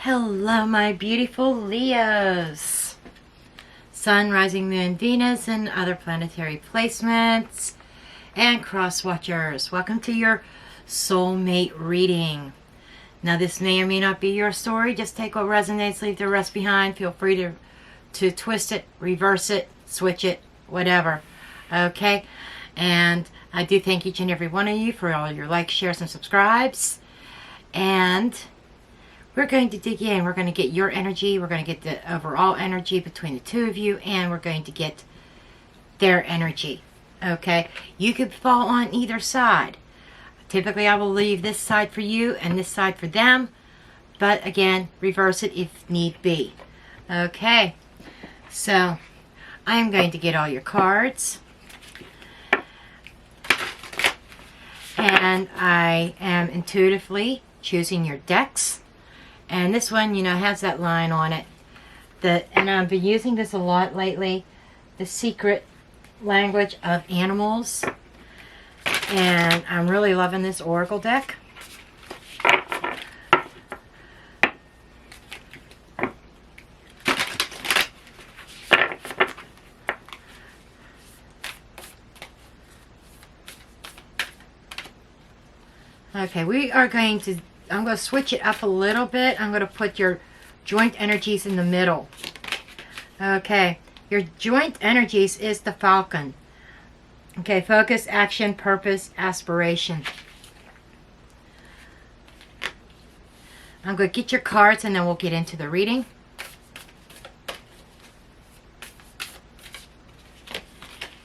Hello, my beautiful Leos. Sun, rising moon, Venus, and other planetary placements, and cross watchers. Welcome to your soulmate reading. Now, this may or may not be your story. Just take what resonates, leave the rest behind. Feel free to twist it, reverse it, switch it, whatever. Okay? And I do thank each and every one of you for all your likes, shares, and subscribes. And we're going to dig in. We're going to get your energy. We're going to get the overall energy between the two of you. And we're going to get their energy. Okay? You could fall on either side. Typically, I will leave this side for you and this side for them. But again, reverse it if need be. Okay? So, I am going to get all your cards. And I am intuitively choosing your decks. And this one, has that line on it. And I've been using this a lot lately. The secret language of animals. And I'm really loving this oracle deck. Okay, I'm going to switch it up a little bit. I'm going to put your joint energies in the middle. Okay, your joint energies is the Falcon. Okay, focus, action, purpose, aspiration. I'm going to get your cards and then we'll get into the reading.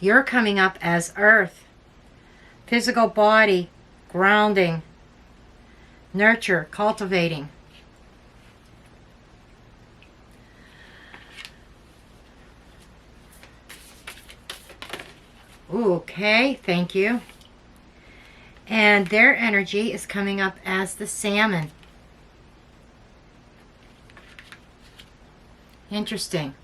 You're coming up as Earth. Physical body, grounding, nurture, cultivating. Okay, thank you. And their energy is coming up as the Salmon. Interesting.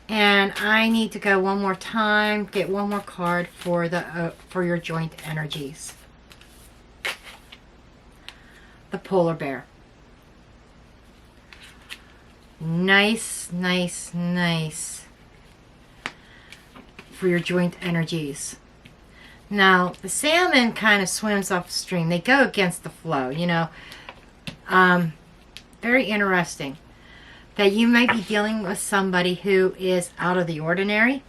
And I need to go one more time, get one more card for the for your joint energies. The Polar Bear. Nice, nice, nice. For your joint energies. Now, the salmon kind of swims upstream. They go against the flow, Very interesting. That you may be dealing with somebody who is out of the ordinary.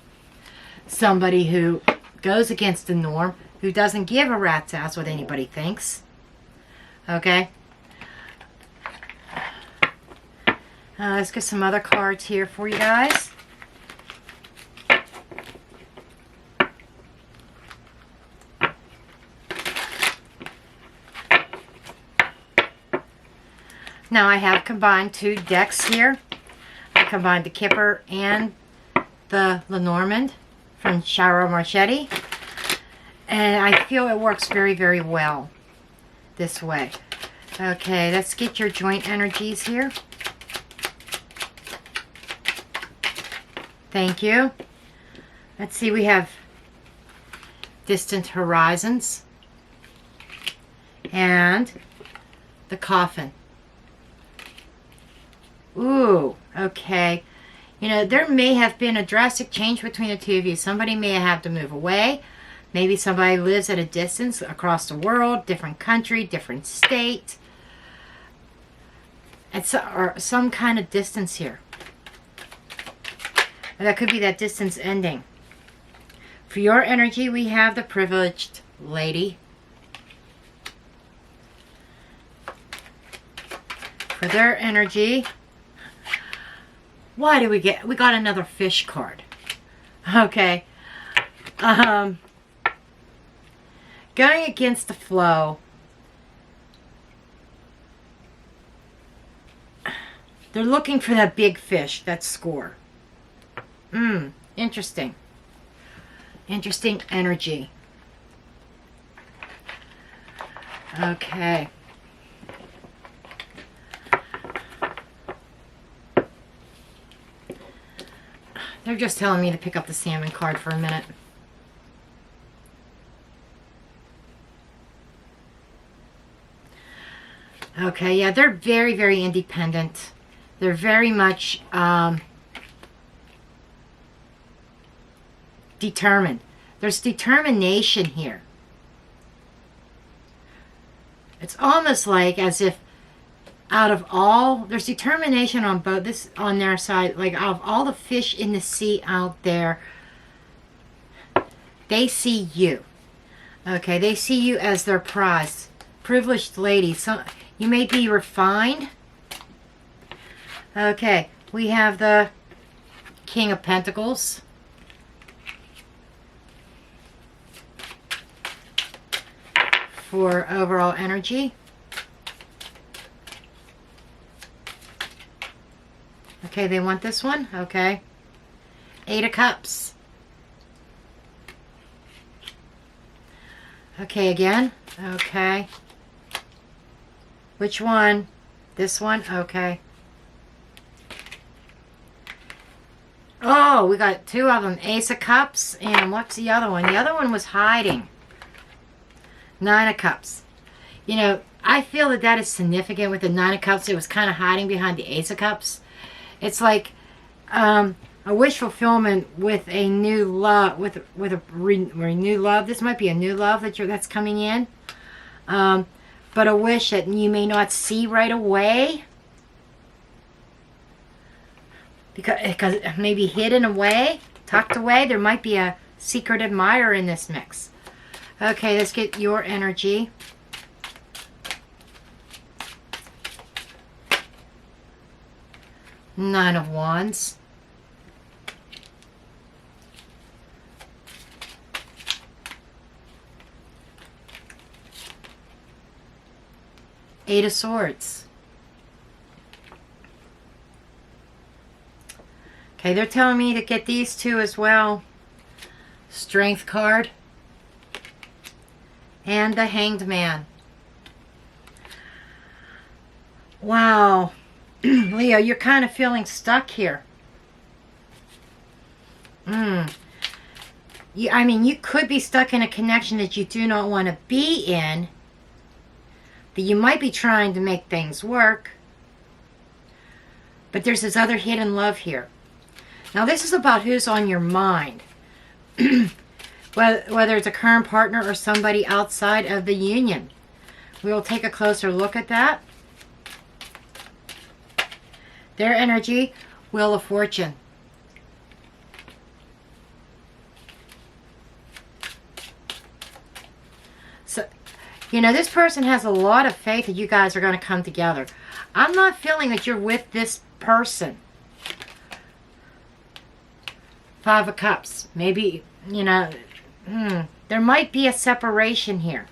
Somebody who goes against the norm. Who doesn't give a rat's ass what anybody thinks. Okay? Let's get some other cards here for you guys. Now I have combined two decks here. I combined the Kipper and the Lenormand from Shara Marchetti. And I feel it works very, very well this way. Okay, let's get your joint energies here. Thank you. Let's see, we have distant horizons and the coffin. Ooh, okay. There may have been a drastic change between the two of you. Somebody may have had to move away. Maybe somebody lives at a distance across the world, different country, different state. Or some kind of distance here. That could be that distance ending. For your energy, we have the privileged lady. For their energy, why do we got another fish card. Okay. Going against the flow. They're looking for that big fish, that score. Interesting. Interesting energy. Okay. They're just telling me to pick up the salmon card for a minute. Okay, yeah, they're very, very independent. They're very much determined. There's determination here. It's almost like as if out of all, there's determination on both this on their side, like out of all the fish in the sea out there, they see you. Okay, they see you as their prize. Privileged lady. So you may be refined. Okay, we have the King of Pentacles. For overall energy. Okay, they want this one. Okay. 8 of Cups. Okay, again. Okay. Which one? This one? Okay. Oh, we got 2 of them. Ace of Cups. And what's the other one? The other one was hiding. 9 of Cups. You know, I feel that that is significant with the 9 of Cups. It was kind of hiding behind the Ace of Cups. It's like a wish fulfillment with a new love, with a renewed love. This might be a new love that's coming in. But a wish that you may not see right away. Because it may be hidden away, tucked away. There might be a secret admirer in this mix. Okay, let's get your energy. Nine of Wands. Eight of Swords. Okay, they're telling me to get these 2 as well. Strength card. And the Hanged Man. Wow. Leo, you're kind of feeling stuck here. I mean, you could be stuck in a connection that you do not want to be in. That you might be trying to make things work. But there's this other hidden love here. Now, this is about who's on your mind. Whether it's a current partner or somebody outside of the union. We will take a closer look at that. Their energy, Wheel of Fortune. So, you know, this person has a lot of faith that you guys are going to come together. I'm not feeling that you're with this person. 5 of Cups. Maybe, you know, there might be a separation here.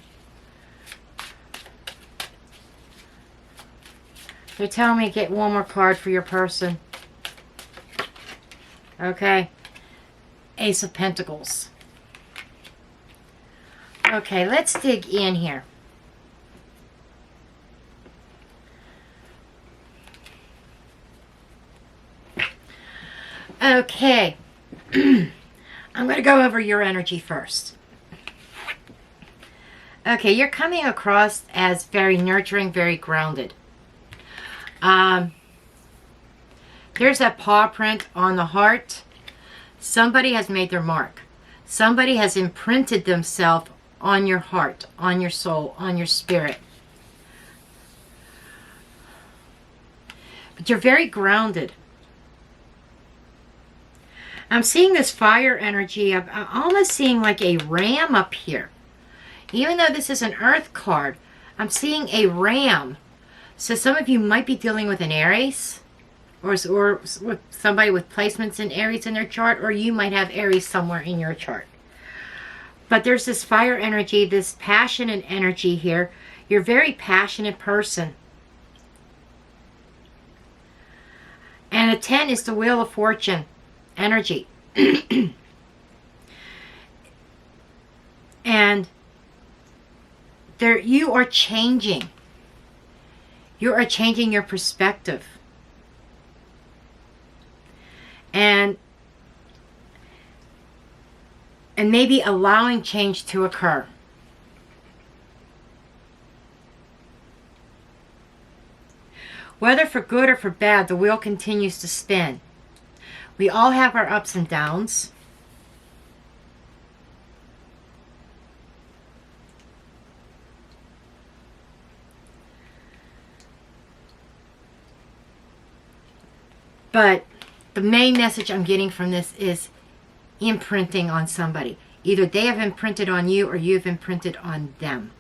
They're telling me to get one more card for your person. Okay. Ace of Pentacles. Okay, let's dig in here. Okay. I'm going to go over your energy first. Okay, you're coming across as very nurturing, very grounded. There's that paw print on the heart. Somebody has made their mark. Somebody has imprinted themselves on your heart, on your soul, on your spirit. But you're very grounded. I'm seeing this fire energy. I'm almost seeing like a ram up here. Even though this is an earth card, I'm seeing a ram. So some of you might be dealing with an Aries. Or with somebody with placements in Aries in their chart. Or you might have Aries somewhere in your chart. But there's this fire energy, this passionate energy here. You're a very passionate person. And a 10 is the Wheel of Fortune energy. And there you are changing. You are changing your perspective. And maybe allowing change to occur. Whether for good or for bad, the wheel continues to spin. We all have our ups and downs. But the main message I'm getting from this is imprinting on somebody. Either they have imprinted on you or you've imprinted on them.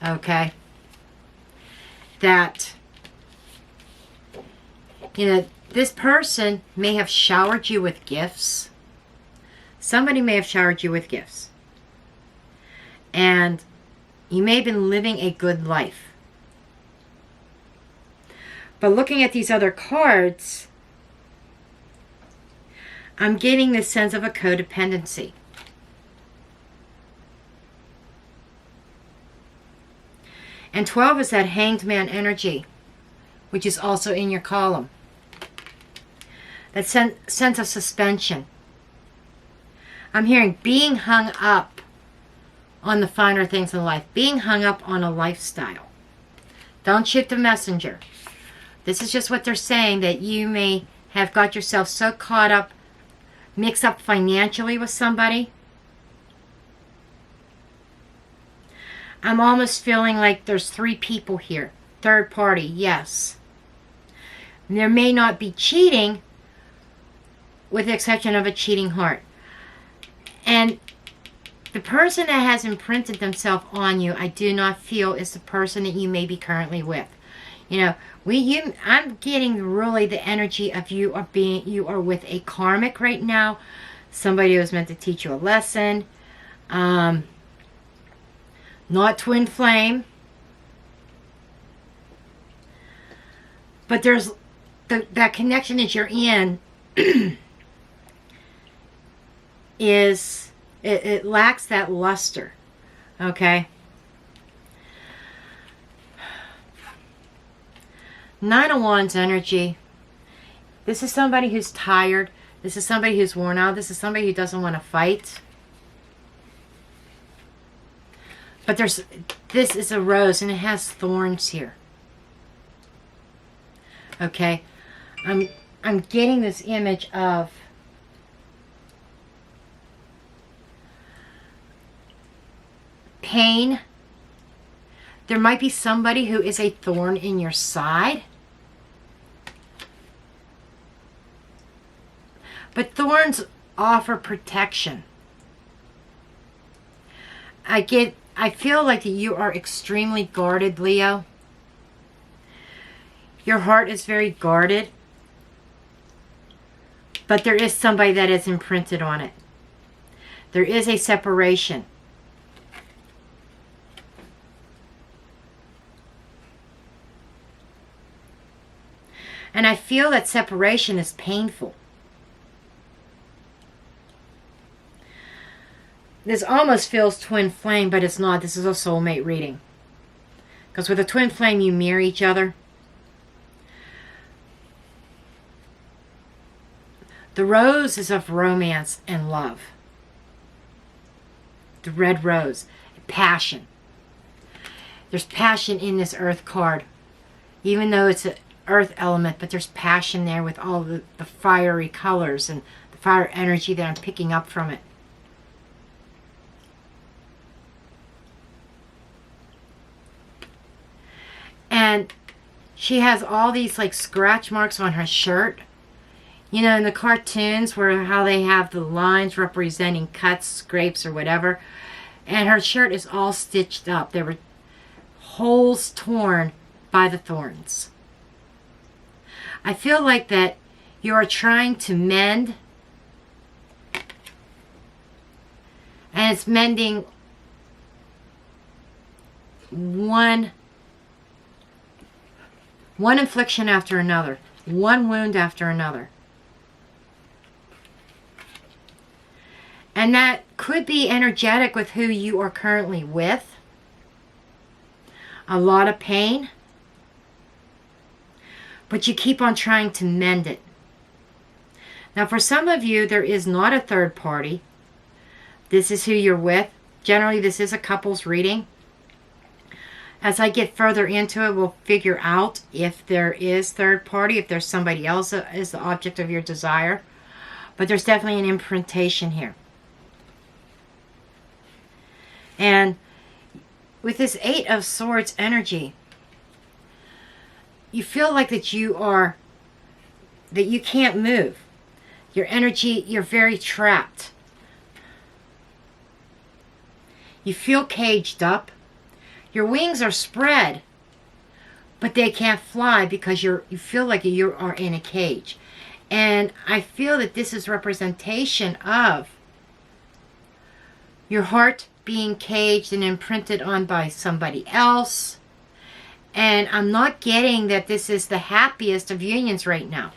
Okay? That, this person may have showered you with gifts. Somebody may have showered you with gifts. And you may have been living a good life. But looking at these other cards, I'm getting this sense of a codependency. And 12 is that hanged man energy, which is also in your column. That sense of suspension. I'm hearing being hung up on the finer things in life. Being hung up on a lifestyle. Don't shoot the messenger. This is just what they're saying, that you may have got yourself so caught up, mixed up financially with somebody. I'm almost feeling like there's 3 people here. Third party, yes. And there may not be cheating, with the exception of a cheating heart. And the person that has imprinted themselves on you, I do not feel is the person that you may be currently with. I'm getting really the energy of you are with a karmic right now. Somebody who was meant to teach you a lesson. Not twin flame. But there's that connection that you're in it lacks that luster. Okay? 9 of Wands energy. This is somebody who's tired. This is somebody who's worn out. This is somebody who doesn't want to fight. But this is a rose and it has thorns here. Okay? I'm getting this image of pain. There might be somebody who is a thorn in your side. But thorns offer protection. I feel like that you are extremely guarded, Leo. Your heart is very guarded. But there is somebody that is imprinted on it. There is a separation. And I feel that separation is painful. This almost feels twin flame, but it's not. This is a soulmate reading. Because with a twin flame, you mirror each other. The rose is of romance and love. The red rose. Passion. There's passion in this earth card. Even though it's an earth element, but there's passion there with all the fiery colors and the fire energy that I'm picking up from it. And she has all these like scratch marks on her shirt. In the cartoons where how they have the lines representing cuts, scrapes, or whatever. And her shirt is all stitched up. There were holes torn by the thorns. I feel like that you are trying to mend. And it's mending one infliction after another. One wound after another. And that could be energetic with who you are currently with. A lot of pain. But you keep on trying to mend it. Now for some of you, there is not a third party. This is who you're with. Generally, this is a couple's reading. As I get further into it, we'll figure out if there is third party, if there's somebody else that is the object of your desire. But there's definitely an imprintation here. And with this Eight of Swords energy, you feel like that you can't move. Your energy, you're very trapped. You feel caged up. Your wings are spread, but they can't fly because you feel like you are in a cage. And I feel that this is representation of your heart being caged and imprinted on by somebody else. And I'm not getting that this is the happiest of unions right now,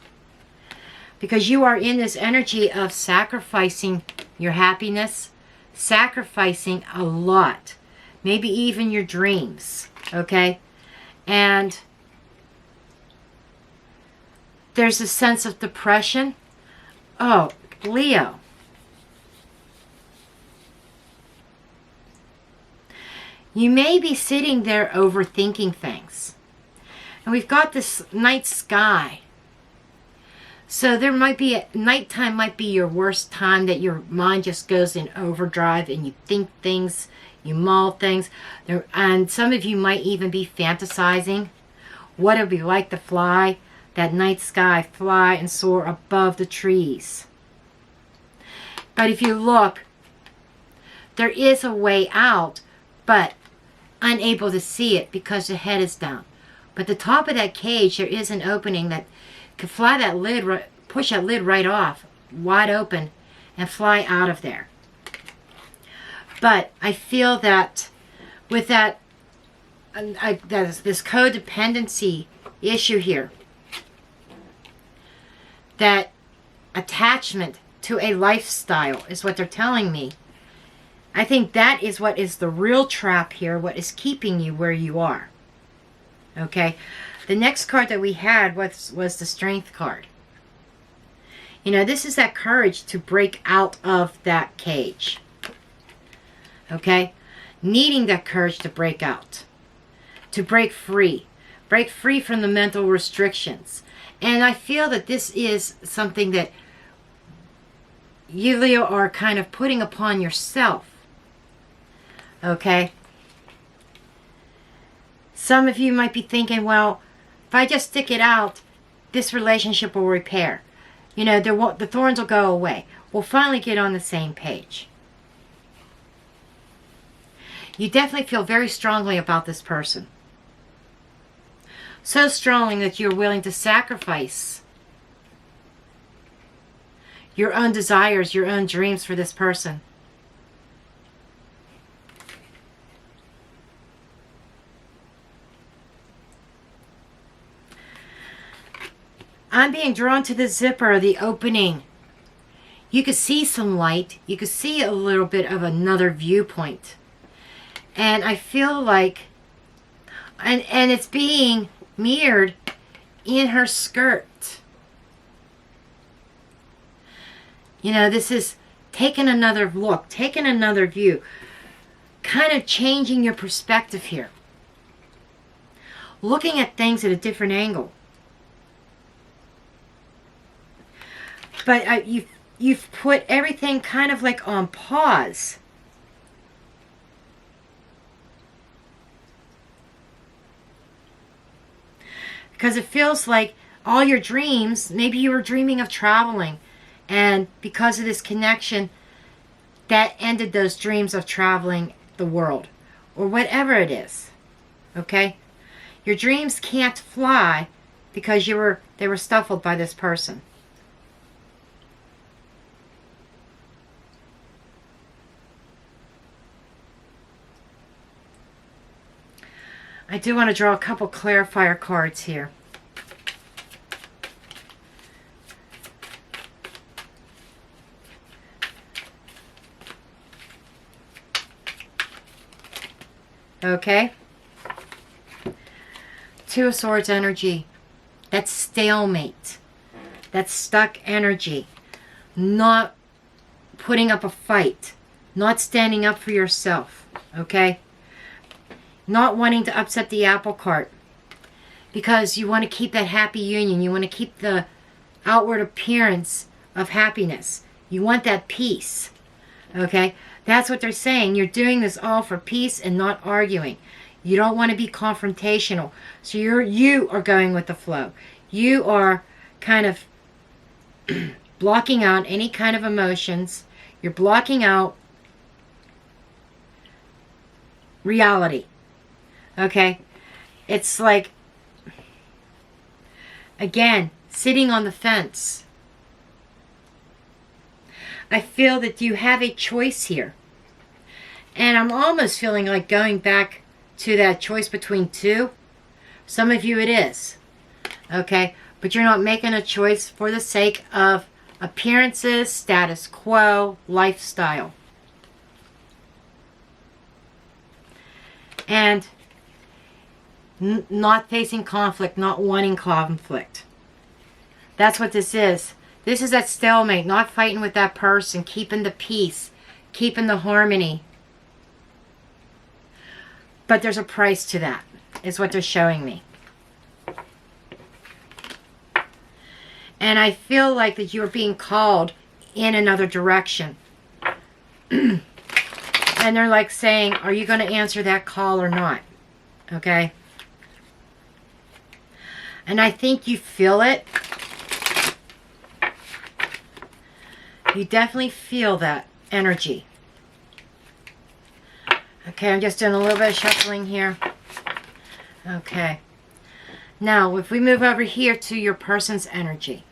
because you are in this energy of sacrificing your happiness, sacrificing a lot, maybe even your dreams, okay? And there's a sense of depression. Oh, Leo. You may be sitting there overthinking things. And we've got this night sky. So there might be, nighttime might be your worst time, that your mind just goes in overdrive and you think things, you mull things. And some of you might even be fantasizing what it would be like to fly, that night sky, fly and soar above the trees. But if you look, there is a way out, but unable to see it because the head is down. But the top of that cage, there is an opening that could fly that lid, push that lid right off, wide open, and fly out of there. But I feel that with that, this codependency issue here, that attachment to a lifestyle is what they're telling me. I think that is what is the real trap here, what is keeping you where you are. Okay? The next card that we had was the Strength card. You know, this is that courage to break out of that cage. Okay? Needing that courage to break out. To break free. Break free from the mental restrictions. And I feel that this is something that you, Leo, are kind of putting upon yourself. Okay? Some of you might be thinking, well, if I just stick it out, this relationship will repair. You know, the thorns will go away. We'll finally get on the same page. You definitely feel very strongly about this person. So strongly that you're willing to sacrifice your own desires, your own dreams for this person. I'm being drawn to the zipper, the opening. You could see some light. You could see a little bit of another viewpoint. And I feel like, and it's being mirrored in her skirt. You know, this is taking another look, taking another view, kind of changing your perspective here. Looking at things at a different angle. But you've put everything kind of like on pause. Because it feels like all your dreams, maybe you were dreaming of traveling, and because of this connection, that ended those dreams of traveling the world, or whatever it is. Okay? Your dreams can't fly because they were stifled by this person. I do want to draw a couple clarifier cards here. Okay? Two of Swords energy. That's stalemate. That's stuck energy. Not putting up a fight. Not standing up for yourself. Okay? not wanting to upset the apple cart, because you want to keep that happy union. You want to keep the outward appearance of happiness. You want that peace. Okay? That's what they're saying. You're doing this all for peace and not arguing. You don't want to be confrontational. So you are going with the flow. You are kind of blocking out any kind of emotions. You're blocking out reality. Okay? It's like, again, sitting on the fence. I feel that you have a choice here. And I'm almost feeling like going back to that choice between two. Some of you it is. Okay? But you're not making a choice for the sake of appearances, status quo, lifestyle. And not facing conflict, not wanting conflict. That's what this is. This is that stalemate, not fighting with that person, keeping the peace, keeping the harmony. But there's a price to that, is what they're showing me. And I feel like that you're being called in another direction. And they're like saying, are you going to answer that call or not? Okay? And I think you feel it. You definitely feel that energy. Okay, I'm just doing a little bit of shuffling here. Okay. Now, if we move over here to your person's energy.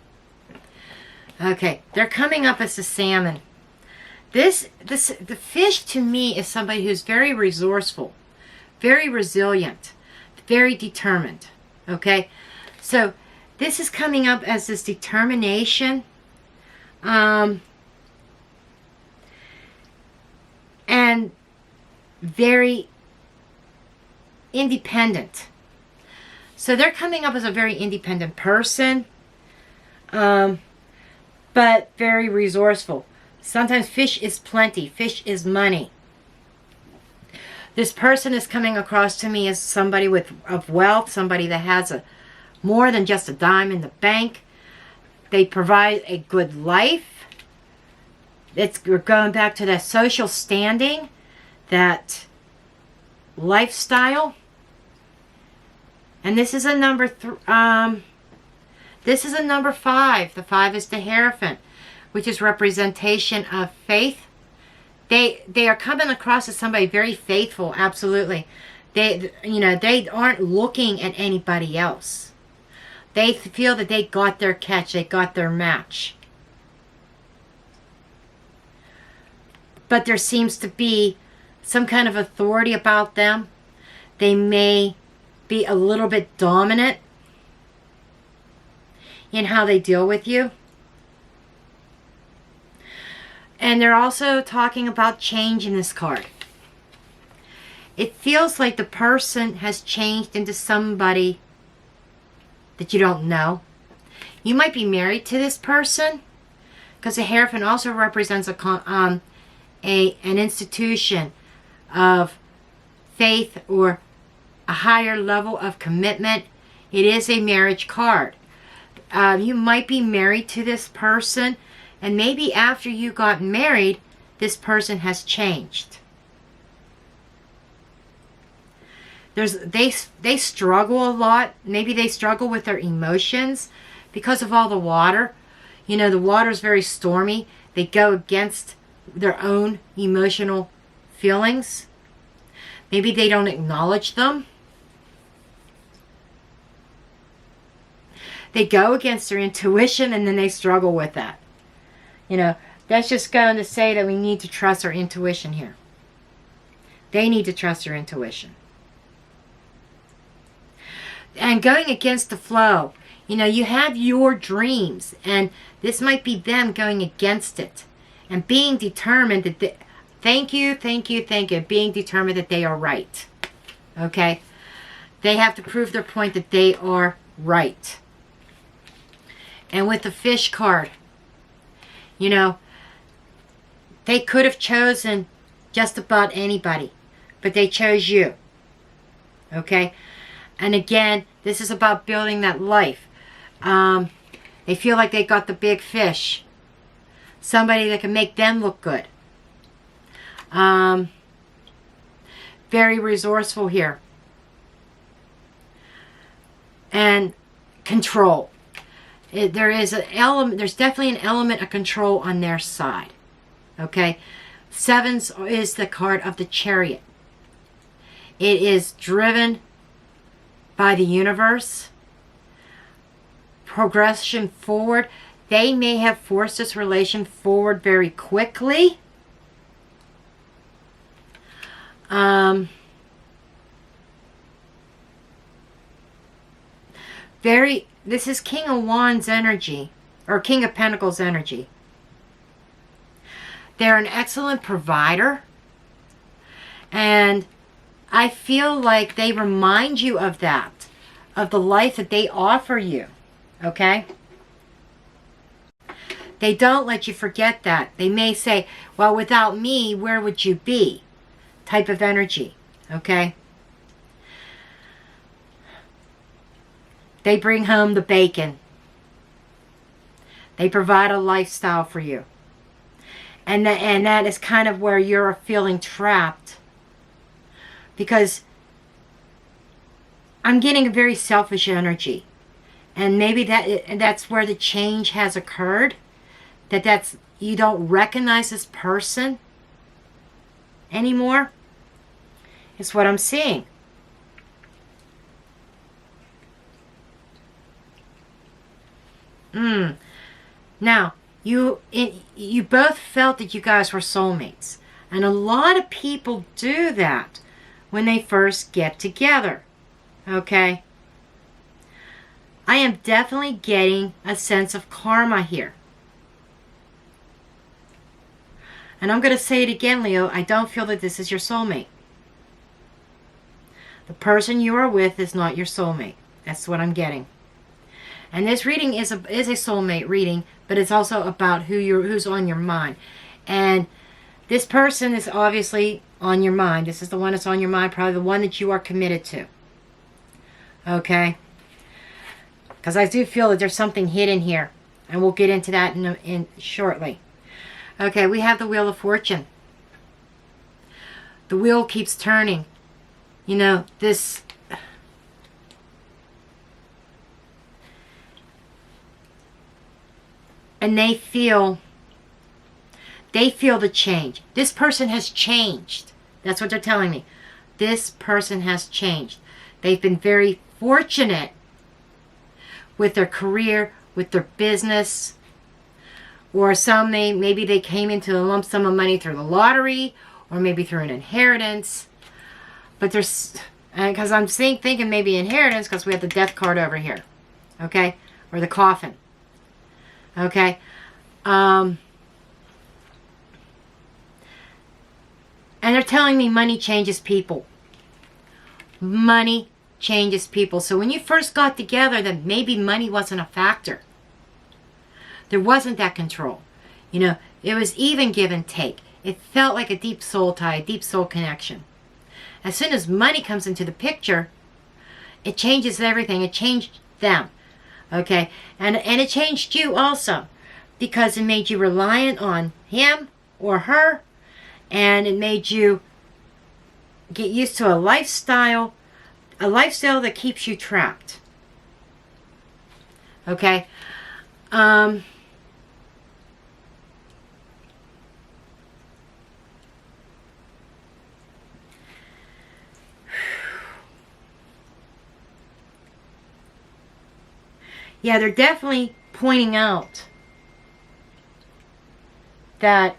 Okay, they're coming up as a salmon. The fish to me is somebody who's very resourceful, very resilient, very determined. Okay, so this is coming up as this determination, and very independent. So they're coming up as a very independent person, but very resourceful. Sometimes fish is plenty. Fish is money. This person is coming across to me as somebody of wealth, somebody that has more than just a dime in the bank. They provide a good life. We're going back to that social standing, that lifestyle. And this is a number this is a number 5. The 5 is the Hierophant, which is representation of faith. They are coming across as somebody very faithful, absolutely. They aren't looking at anybody else. They feel that they got their catch, they got their match. But there seems to be some kind of authority about them. They may be a little bit dominant in how they deal with you. And they're also talking about change in this card. It feels like the person has changed into somebody that you don't know. You might be married to this person, because the Hierophant also represents an institution of faith or a higher level of commitment. It is a marriage card. You might be married to this person, and maybe after you got married, this person has changed. They struggle a lot. Maybe they struggle with their emotions because of all the water. You know, the water is very stormy. They go against their own emotional feelings. Maybe they don't acknowledge them. They go against their intuition, and then they struggle with that. You know, that's just going to say that we need to trust our intuition here. They need to trust their intuition. And going against the flow. You know, you have your dreams, and this might be them going against it. And being determined that thank you, being determined that they are right. Okay? They have to prove their point that they are right. And with the fish card, you know, they could have chosen just about anybody, but they chose you. Okay? And again, this is about building that life. They feel like they got the big fish. Somebody that can make them look good. Very resourceful here. And control. There's definitely an element of control on their side. Okay? Sevens is the card of the Chariot. It is driven by the universe. Progression forward. They may have forced this relation forward very quickly. This is King of Wands energy, or King of Pentacles energy. They're an excellent provider, and I feel like they remind you of that, of the life that they offer you, okay? They don't let you forget that. They may say, well, without me, where would you be? Type of energy, okay? They bring home the bacon. They provide a lifestyle for you. And that is kind of where you're feeling trapped. Because I'm getting a very selfish energy. And maybe that's where the change has occurred. That's you don't recognize this person anymore. Is what I'm seeing. Now, you both felt that you guys were soulmates. And a lot of people do that when they first get together. Okay? I am definitely getting a sense of karma here. And I'm going to say it again, Leo. I don't feel that this is your soulmate. The person you are with is not your soulmate. That's what I'm getting. And this reading is a soulmate reading, but it's also about who's on your mind. And this person is obviously on your mind. This is the one that's on your mind, probably the one that you are committed to. Okay? Because I do feel that there's something hidden here. And we'll get into that in shortly. Okay, we have the Wheel of Fortune. The wheel keeps turning. You know, this... And they feel the change. This person has changed. That's what they're telling me. This person has changed. They've been very fortunate with their career, with their business, or maybe they came into a lump sum of money through the lottery, or maybe through an inheritance. But there's, because I'm thinking maybe inheritance, because we have the death card over here, okay, or the coffin. Okay. And they're telling me money changes people. Money changes people. So when you first got together, then maybe money wasn't a factor. There wasn't that control. You know, it was even give and take. It felt like a deep soul tie, a deep soul connection. As soon as money comes into the picture, it changes everything. It changed them. Okay, and it changed you also, because it made you reliant on him or her, and it made you get used to a lifestyle that keeps you trapped. Okay, yeah, they're definitely pointing out that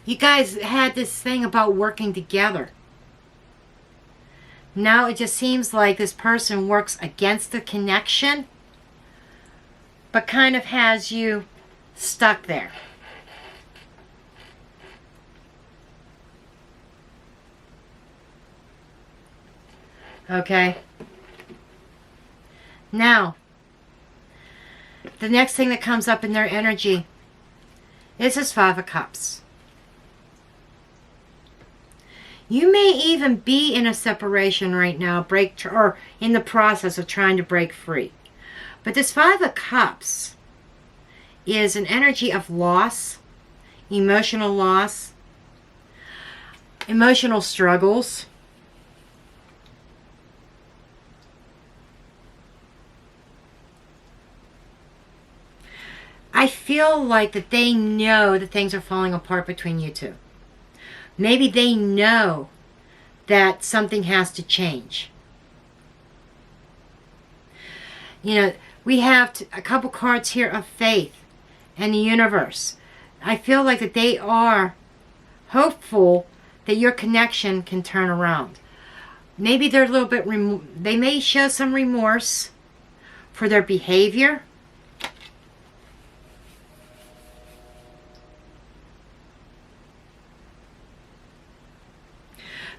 you guys had this thing about working together. Now it just seems like this person works against the connection, but kind of has you stuck there. Okay. Now, the next thing that comes up in their energy is this Five of Cups. You may even be in a separation right now, or in the process of trying to break free. But this Five of Cups is an energy of loss, emotional loss, emotional struggles. I feel like that they know that things are falling apart between you two. Maybe they know that something has to change. You know, we have a couple cards here of faith and the universe. I feel like that they are hopeful that your connection can turn around. Maybe they're a little bit, they may show some remorse for their behavior.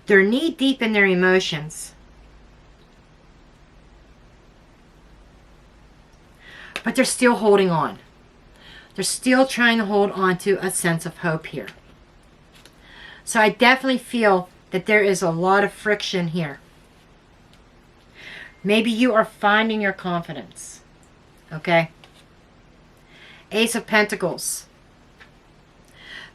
They're knee deep in their emotions. But they're still holding on. They're still trying to hold on to a sense of hope here. So I definitely feel that there is a lot of friction here. Maybe you are finding your confidence. Okay? Ace of Pentacles.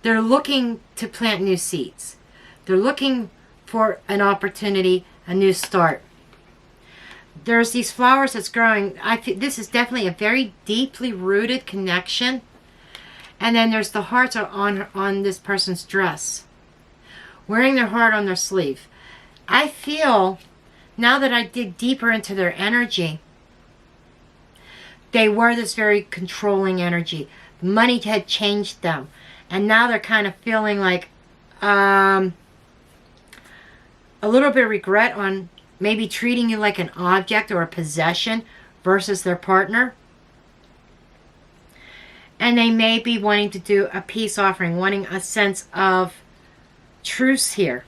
They're looking to plant new seeds. They're looking for an opportunity, a new start. There's these flowers that's growing. I think this is definitely a very deeply rooted connection. And then there's the hearts are on this person's dress, wearing their heart on their sleeve. I feel, now that I dig deeper into their energy, they were this very controlling energy. Money had changed them. And now they're kind of feeling like a little bit of regret on maybe treating you like an object or a possession versus their partner. And they may be wanting to do a peace offering, wanting a sense of truce here.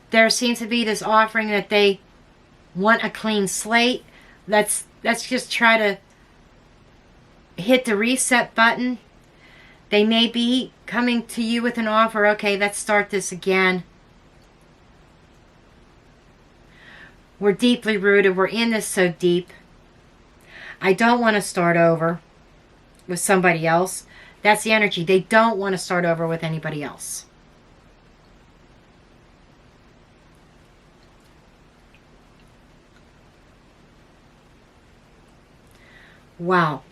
There seems to be this offering that they want a clean slate. Let's just try to hit the reset button. They may be coming to you with an offer. Okay, let's start this again. We're deeply rooted. We're in this so deep. I don't want to start over with somebody else. That's the energy. They don't want to start over with anybody else. Wow.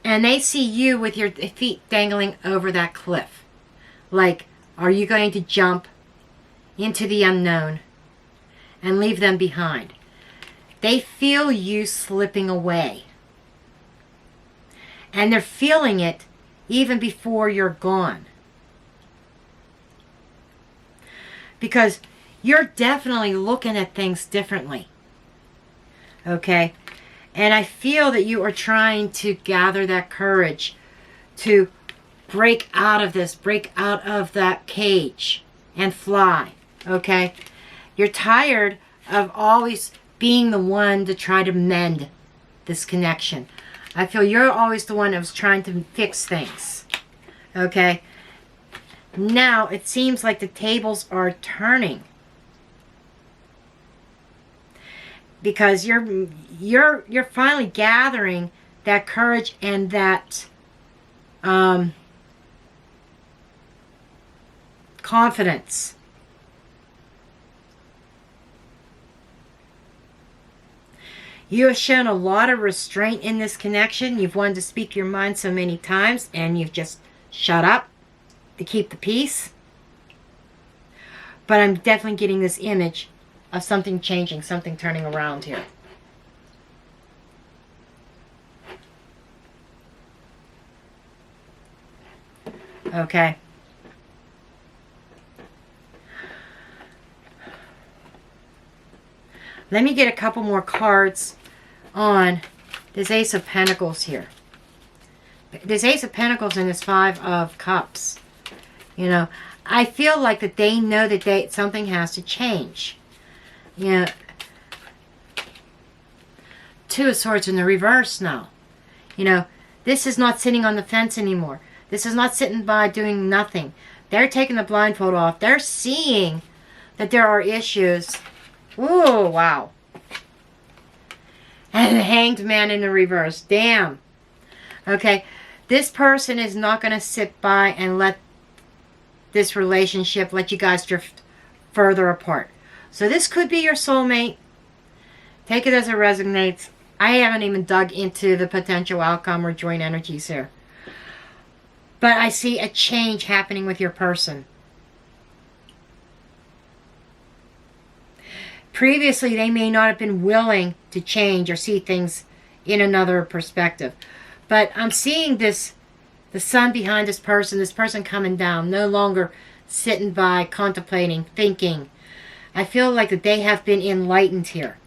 And they see you with your feet dangling over that cliff. Like, are you going to jump into the unknown and leave them behind? They feel you slipping away. And they're feeling it even before you're gone. Because you're definitely looking at things differently. Okay? And I feel that you are trying to gather that courage to break out of this, break out of that cage and fly. Okay? You're tired of always being the one to try to mend this connection. I feel you're always the one that was trying to fix things. Okay? Now it seems like the tables are turning. Because you're finally gathering that courage and that confidence. You have shown a lot of restraint in this connection. You've wanted to speak your mind so many times, and you've just shut up to keep the peace. But I'm definitely getting this image of something changing, something turning around here. Okay. Let me get a couple more cards on this Ace of Pentacles here. This Ace of Pentacles and this Five of Cups. You know, I feel like that they know that something has to change. You know, Two of Swords in the reverse now. You know, this is not sitting on the fence anymore. This is not sitting by doing nothing. They're taking the blindfold off. They're seeing that there are issues. Ooh, wow. And the Hanged Man in the reverse. Damn. Okay, this person is not going to sit by and let this relationship, let you guys drift further apart. So this could be your soulmate. Take it as it resonates. I haven't even dug into the potential outcome or joint energies here. But I see a change happening with your person. Previously, they may not have been willing to change or see things in another perspective. But I'm seeing this, the sun behind this person coming down, no longer sitting by, contemplating, thinking. I feel like that they have been enlightened here.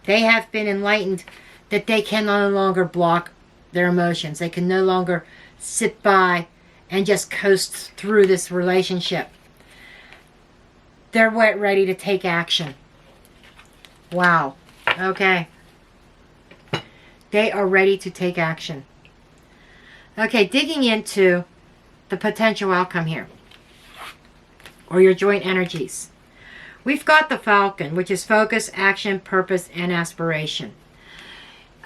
They have been enlightened that they can no longer block their emotions. They can no longer sit by and just coast through this relationship. They're ready to take action. Wow. Okay. They are ready to take action. Okay, digging into the potential outcome here, or your joint energies. We've got the Falcon, which is focus, action, purpose, and aspiration.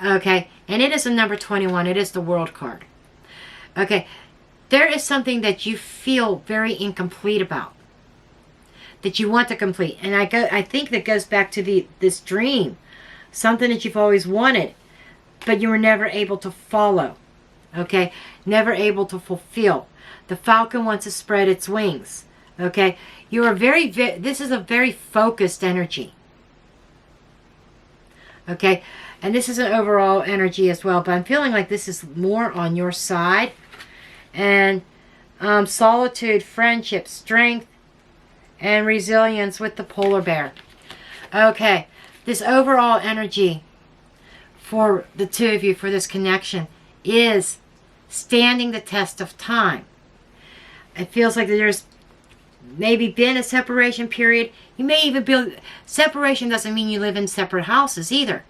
Okay, and it is a number 21. It is the World card. Okay, there is something that you feel very incomplete about, that you want to complete. And I think that goes back to this dream, something that you've always wanted, but you were never able to follow. Okay, never able to fulfill. The Falcon wants to spread its wings. Okay, you are this is a very focused energy. Okay, and this is an overall energy as well, but I'm feeling like this is more on your side. And solitude, friendship, strength, and resilience with the polar bear. Okay, this overall energy for the two of you, for this connection, is standing the test of time. It feels like there's maybe been a separation period. You may even be... Separation doesn't mean you live in separate houses either.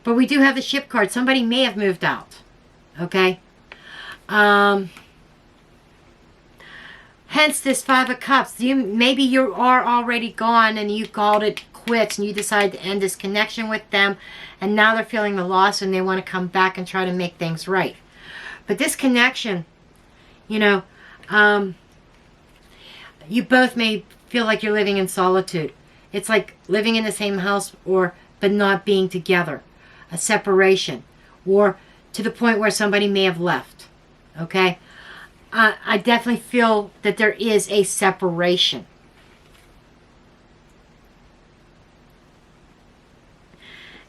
But we do have the Ship card. Somebody may have moved out. Okay? Hence this Five of Cups. Maybe you are already gone and you called it quits and you decided to end this connection with them, and now they're feeling the loss and they want to come back and try to make things right. But this connection, you know, you both may feel like you're living in solitude. It's like living in the same house but not being together. A separation, or to the point where somebody may have left. Okay? I definitely feel that there is a separation.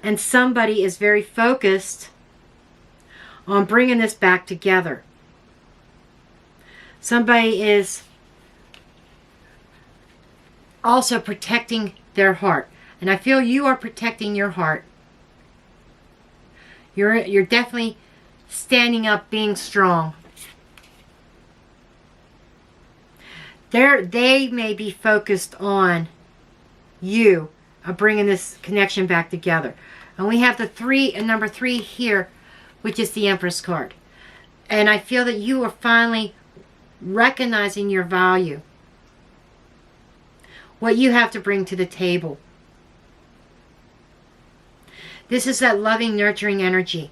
And somebody is very focused on bringing this back together. Somebody is also protecting their heart. And I feel you are protecting your heart. You're definitely standing up, being strong. They may be focused on you, bringing this connection back together. And we have the number 3 here, which is the Empress card. And I feel that you are finally recognizing your value. What you have to bring to the table. This is that loving, nurturing energy.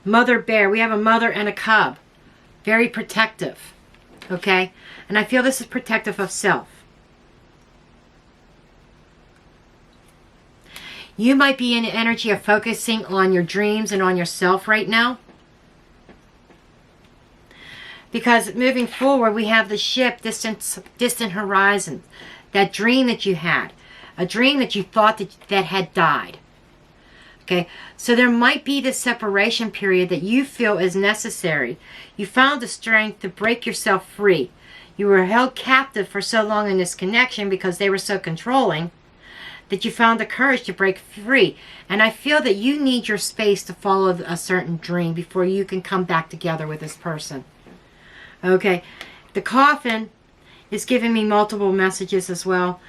Mother bear. We have a mother and a cub. Very protective. Okay? And I feel this is protective of self. You might be in the energy of focusing on your dreams and on yourself right now. Because moving forward, we have the Ship, distant horizon. That dream that you had. A dream that you thought that had died. Okay, so there might be this separation period that you feel is necessary. You found the strength to break yourself free. You were held captive for so long in this connection because they were so controlling that you found the courage to break free. And I feel that you need your space to follow a certain dream before you can come back together with this person. Okay, the Coffin is giving me multiple messages as well.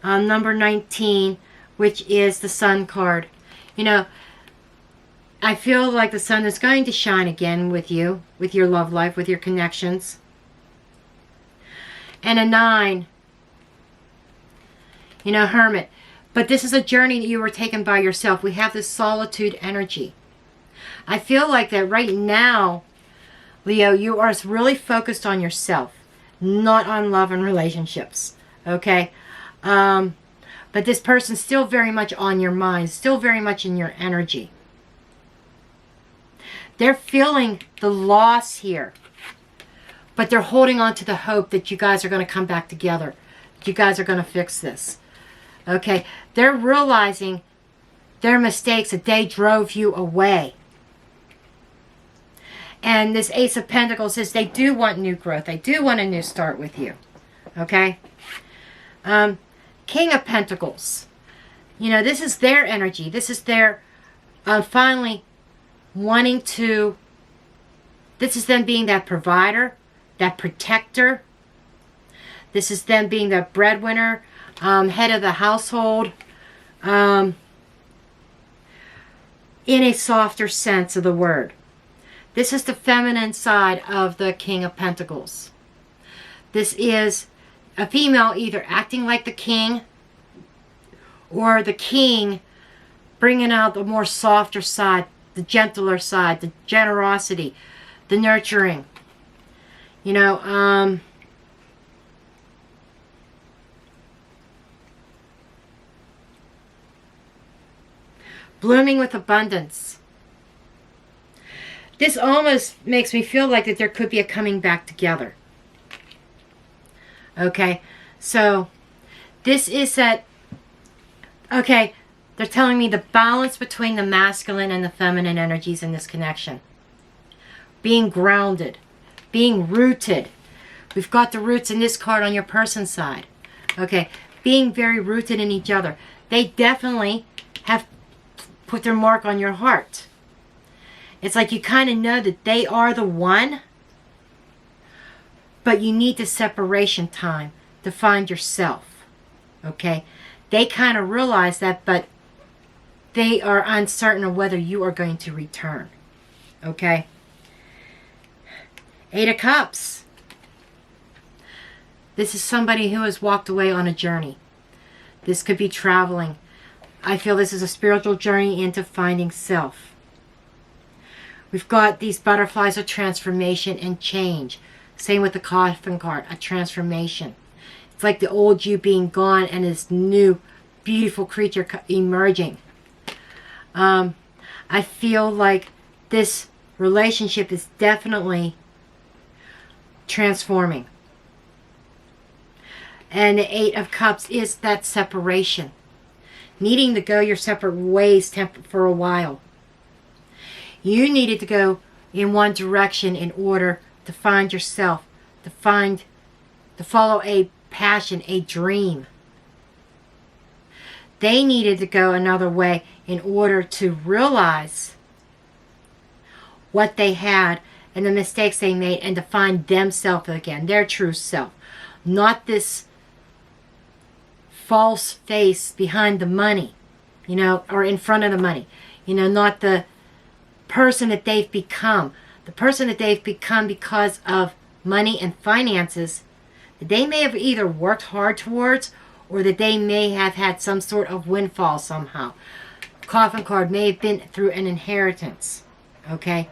Number 19, which is the Sun card. You know, I feel like the sun is going to shine again with you, with your love life, with your connections. And a 9, you know, Hermit. But this is a journey that you were taken by yourself. We have this solitude energy. I feel like that right now, Leo, you are really focused on yourself, not on love and relationships. Okay? But this person's still very much on your mind, still very much in your energy. They're feeling the loss here, but they're holding on to the hope that you guys are going to come back together. You guys are going to fix this. Okay? They're realizing their mistakes, that they drove you away. And this Ace of Pentacles says they do want new growth. They do want a new start with you. Okay? King of Pentacles. You know, this is their energy. This is their finally wanting to... This is them being that provider, that protector. This is them being the breadwinner, head of the household. In a softer sense of the word. This is the feminine side of the King of Pentacles. This is a female either acting like the king or the king bringing out the more softer side, the gentler side, the generosity, the nurturing. You know, blooming with abundance. This almost makes me feel like that there could be a coming back together. Okay, so this is that, okay, they're telling me the balance between the masculine and the feminine energies in this connection. Being grounded, being rooted. We've got the roots in this card on your person's side. Okay, being very rooted in each other. They definitely have put their mark on your heart. It's like you kind of know that they are the one, but you need the separation time to find yourself. Okay? They kind of realize that, but they are uncertain of whether you are going to return. Okay? 8 of Cups. This is somebody who has walked away on a journey. This could be traveling. I feel this is a spiritual journey into finding self. We've got these butterflies of transformation and change. Same with the Coffin card, a transformation. It's like the old you being gone and this new, beautiful creature emerging. I feel like this relationship is definitely transforming. And the 8 of Cups is that separation. Needing to go your separate ways for a while. You needed to go in one direction in order to find yourself, to follow a passion, a dream. They needed to go another way in order to realize what they had and the mistakes they made and to find themselves again, their true self. Not this false face behind the money, you know, or in front of the money. You know, not the person that they've become. The person that they've become because of money and finances that they may have either worked hard towards or that they may have had some sort of windfall somehow. Coffin card may have been through an inheritance. Okay?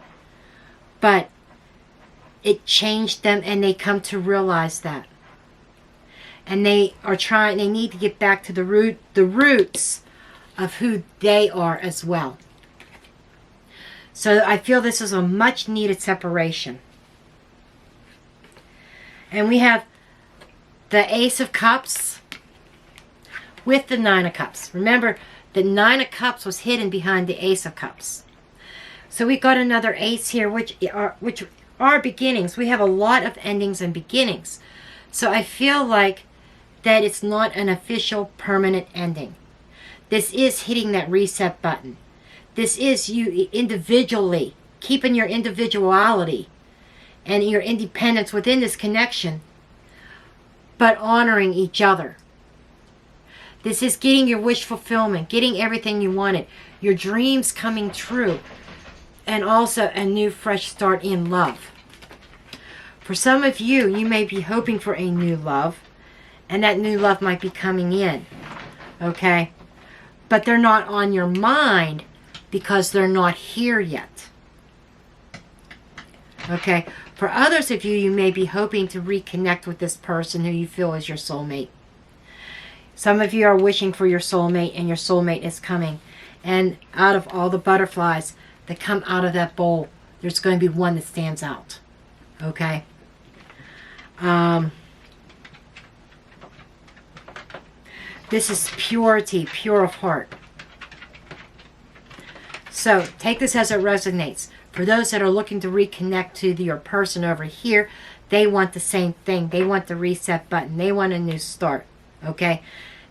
But it changed them and they come to realize that. And they need to get back to the roots of who they are as well. So I feel this is a much needed separation. And we have the Ace of Cups with the 9 of Cups. Remember, the 9 of Cups was hidden behind the Ace of Cups. So we got another ace here, which are beginnings. We have a lot of endings and beginnings. So I feel like that it's not an official permanent ending. This is hitting that reset button. This is you individually, keeping your individuality and your independence within this connection, but honoring each other. This is getting your wish fulfillment, getting everything you wanted, your dreams coming true, and also a new fresh start in love. For some of you, you may be hoping for a new love, and that new love might be coming in, okay? But they're not on your mind because they're not here yet, okay? For others of you, you may be hoping to reconnect with this person who you feel is your soulmate. Some of you are wishing for your soulmate, and your soulmate is coming. And out of all the butterflies that come out of that bowl, there's going to be one that stands out. Okay? This is purity, pure of heart. So, take this as it resonates. For those that are looking to reconnect to your person over here, they want the same thing. They want the reset button. They want a new start. Okay?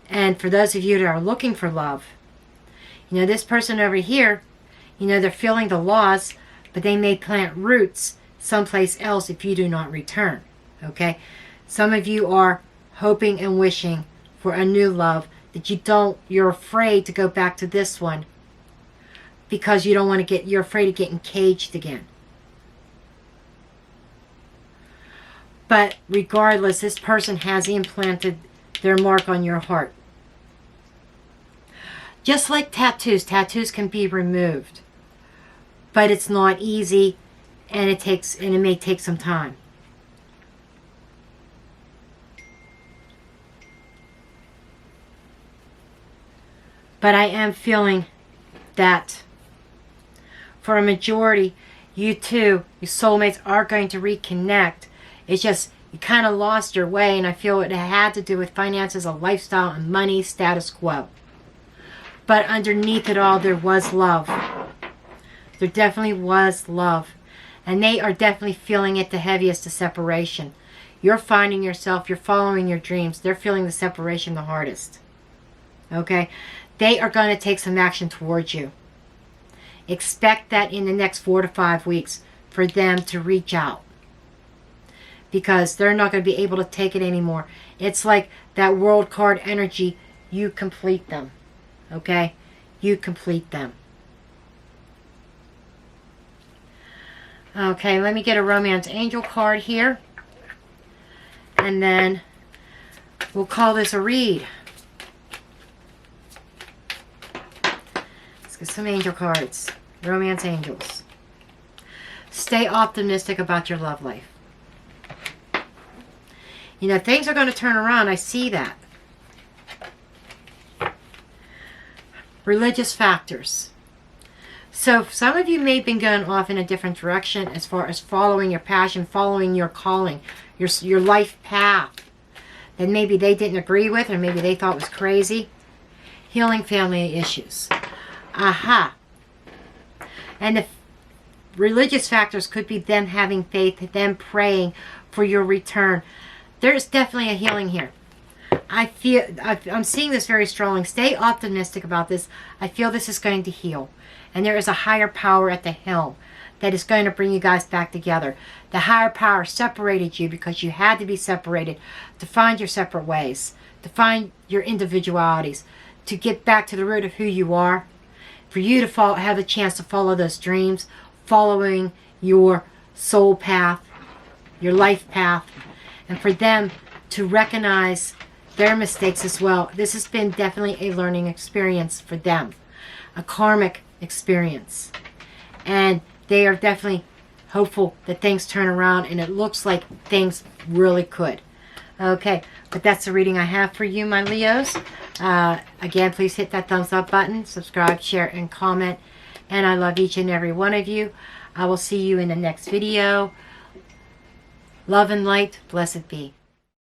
And for those of you that are looking for love, you know, this person over here, you know, they're feeling the loss, but they may plant roots someplace else if you do not return. Okay? Some of you are hoping and wishing for a new love that you're afraid to go back to this one because you don't want to you're afraid of getting caged again. But regardless, this person has implanted their mark on your heart. Just like tattoos can be removed, but it's not easy, and it may take some time. But I am feeling that for a majority, you two, your soulmates, are going to reconnect. It's just you kind of lost your way, and I feel it had to do with finances, a lifestyle, and money, status quo. But underneath it all, there was love. There definitely was love. And they are definitely feeling it the heaviest, the separation. You're finding yourself, you're following your dreams. They're feeling the separation the hardest. Okay? They are going to take some action towards you. Expect that in the next 4 to 5 weeks for them to reach out. Because they're not going to be able to take it anymore. It's like that world card energy. You complete them. Okay? You complete them. Okay, let me get a romance angel card here. And then we'll call this a read. Let's get some angel cards. Romance angels. Stay optimistic about your love life. You know, things are going to turn around. I see that. Religious factors. So some of you may have been going off in a different direction as far as following your passion, following your calling, your life path that maybe they didn't agree with, or maybe they thought was crazy. Healing family issues. Aha. And the religious factors could be them having faith, them praying for your return. There's definitely a healing here. I'm seeing this very strongly. Stay optimistic about this. I feel this is going to heal. And there is a higher power at the helm that is going to bring you guys back together. The higher power separated you because you had to be separated to find your separate ways, to find your individualities, to get back to the root of who you are, for you to have a chance to follow those dreams, following your soul path, your life path, and for them to recognize their mistakes as well. This has been definitely a learning experience for them, a karmic experience, and they are definitely hopeful that things turn around, and it looks like things really could. Okay, but that's the reading I have for you, my Leos. Again, please hit that thumbs up button, subscribe, share, and comment, and I love each and every one of you. I will see you in the next video. Love and light, blessed be.